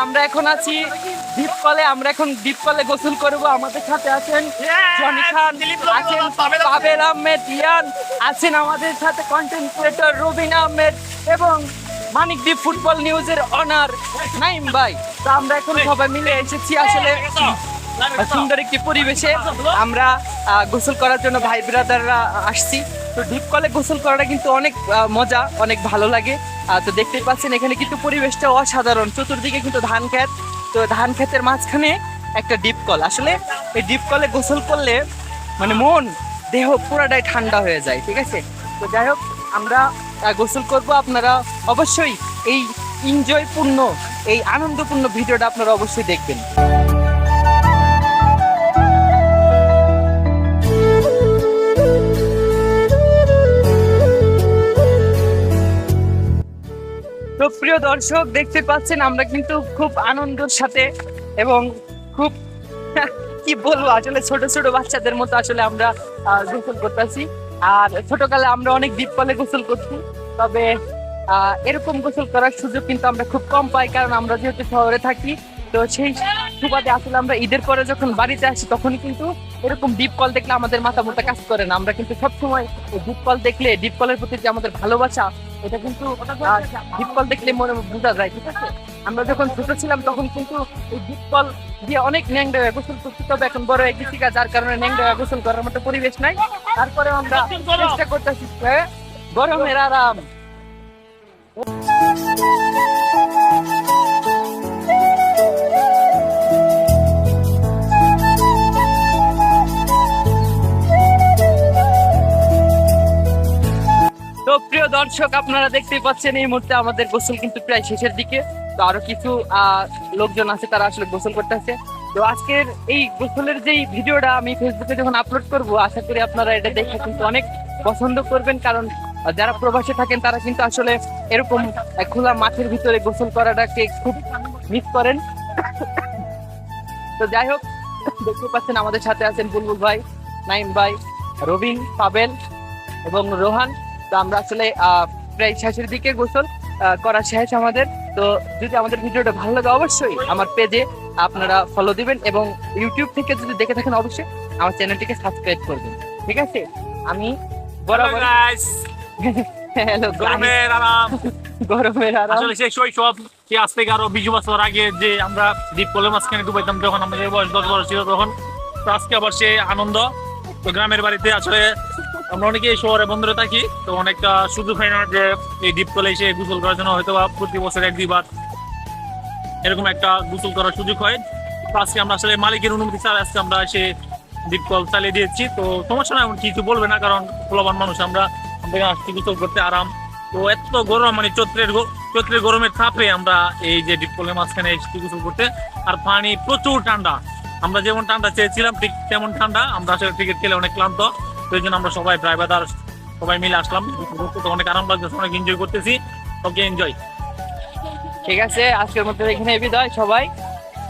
আমরা এখন আছি দ্বীপকলে। আমরা এখন দ্বীপকলে গোসল করব। আমাদের সাথে আছেন জনি খান, আছেন পাবেল আহমেদ, ইয়ান, আছেন আমাদের সাথে কন্টেন্ট ক্রিয়েটর রবিন আহমেদ এবং মানিকদ্বীপ ফুটবল নিউজের অনার নাইম ভাই। তো আমরা এখন সবাই মিলে এসেছি আসলে সুন্দর একটি পরিবেশে। আমরা গোসল করার জন্য ভাই ব্রাদাররা আসছি। তো দ্বীপকলে গোসল করাটা কিন্তু অনেক মজা, অনেক ভালো লাগে। তো দেখতেই পাচ্ছেন এখানে কিন্তু পরিবেশটা অসাধারণ। চতুর্দিকে কিন্তু ধান ক্ষেত, তো ধান ক্ষেতের মাঝখানে একটা দ্বীপকল। আসলে এই দ্বীপকলে গোসল করলে মানে মন দেহ পুরাটাই ঠান্ডা হয়ে যায়, ঠিক আছে। তো যাই হোক, আমরা গোসল করব। আপনারা অবশ্যই এই এনজয়পূর্ণ, এই আনন্দপূর্ণ ভিডিওটা আপনারা অবশ্যই দেখবেন। তো প্রিয় দর্শক, দেখতে পাচ্ছেন আমরা কিন্তু খুব আনন্দের সাথে এবং খুব কি বলবো আসলে ছোট ছোট বাচ্চাদের মতো আসলে আমরা গোসল করতেছি। আর ছোটকালে আমরা অনেক দ্বীপকলে গোসল করছি, তবে এরকম গোসল করার সুযোগ কিন্তু আমরা খুব কম পাই, কারণ আমরা যেহেতু শহরে থাকি। তো সেই সুবাদে আসলে আমরা ঈদের পরে যখন বাড়িতে আসি তখন কিন্তু এরকম দ্বীপকল দেখলে আমাদের মাথা মোটা কাজ করে না। আমরা কিন্তু সবসময় দ্বীপকল দেখলে, দ্বীপকলের প্রতি যে আমাদের ভালোবাসা, এটা কিন্তু দ্বীপকল দেখলে মনে বোঝা যায়, ঠিক আছে। আমরা যখন ছোট ছিলাম তখন কিন্তু এই দ্বীপকল দিয়ে অনেক ন্যাংডা গোসল করছি, তবে এখন বড় হয়ে গেছি, যার কারণে ন্যাংডা গোসল করার মতো পরিবেশ নাই। তারপরেও আমরা চেষ্টা করতেছি গরমের আরাম। তো প্রিয় দর্শক, আপনারা দেখতেই পাচ্ছেন এই মুহূর্তে আমাদের গোসল কিন্তু প্রায় শেষের দিকে। তো আরো কিছু লোকজন আছে, তারা আসলে গোসল করতেছে। তো আজকের এই গোসলের যেই ভিডিওটা আমি ফেসবুকে যখন আপলোড করব, আশা করি আপনারা এটা দেখে কিন্তু অনেক পছন্দ করবেন, কারণ যারা প্রবাসে থাকেন তারা কিন্তু আসলে এরকম খোলা মাঠের ভিতরে গোসল করাটাকে খুব মিস করেন। তো যাই হোক, দেখতে পাচ্ছেন আমাদের সাথে আছেন বুলবুল ভাই, নাইম ভাই, রবিন, পাবেল এবং রোহান। তো আমরা আসলে প্রায় শেষের দিকে গোসল করা শেষ আমাদের। তো যদি আমাদের ভিডিওটা ভালো লাগে অবশ্যই আমার পেজে আপনারা ফলো দিবেন এবং ইউটিউব থেকে যদি দেখে থাকেন অবশ্যই আমার চ্যানেলটিকে সাবস্ক্রাইব করবেন, ঠিক আছে। আমি বরাবর গরমের আরাম আসলে সেই শৈশব, সেই আজ থেকে আরো 20 বছর আগে যে আমরা দ্বীপকলের মাঝখানে ডুবাইতাম যখন আমাদের বয়স 10 বছর ছিল তখন। তো আজকে আবার সে আনন্দ। তো গ্রামের বাড়িতে আসলে আমরা অনেকেই শহরে বন্ধুরা থাকি, তো অনেকটা সুযোগ হয় না যে এই দ্বীপকলে এসে গোসল করার জন্য। হয়তো বা প্রতি বছর 1-2 বার এরকম একটা গোসল করার সুযোগ হয়। তো আজকে আমরা আসলে মালিকের অনুমতি ছাড়া আজকে আমরা এসে দ্বীপকল চালিয়ে দিয়েছি। তো সমস্যা না, এমন কিছু বলবে না, কারণ ফলবান মানুষ আমরা আসছি গোসল করতে আরাম। তো এত গরম, মানে চৈত্রের গরমের তাপে আমরা এই যে দ্বীপকলের মাঝখানে এসেছি গোসল করতে। আর পানি প্রচুর ঠান্ডা, আমরা যেমন ঠান্ডা চেয়েছিলাম ঠিক তেমন ঠান্ডা। আমরা আসলে ক্রিকেট খেলে অনেক ক্লান্ত, তো এই জন্য আমরা সবাই ড্রাইভার সবাই মিলে আসলাম। অনেক আরাম লাগছে, অনেক এনজয় করতেছি। ওকে, এনজয়। ঠিক আছে, আজকের মতো এখানে বিদায়। সবাই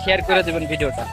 শেয়ার করে দেবেন ভিডিওটা।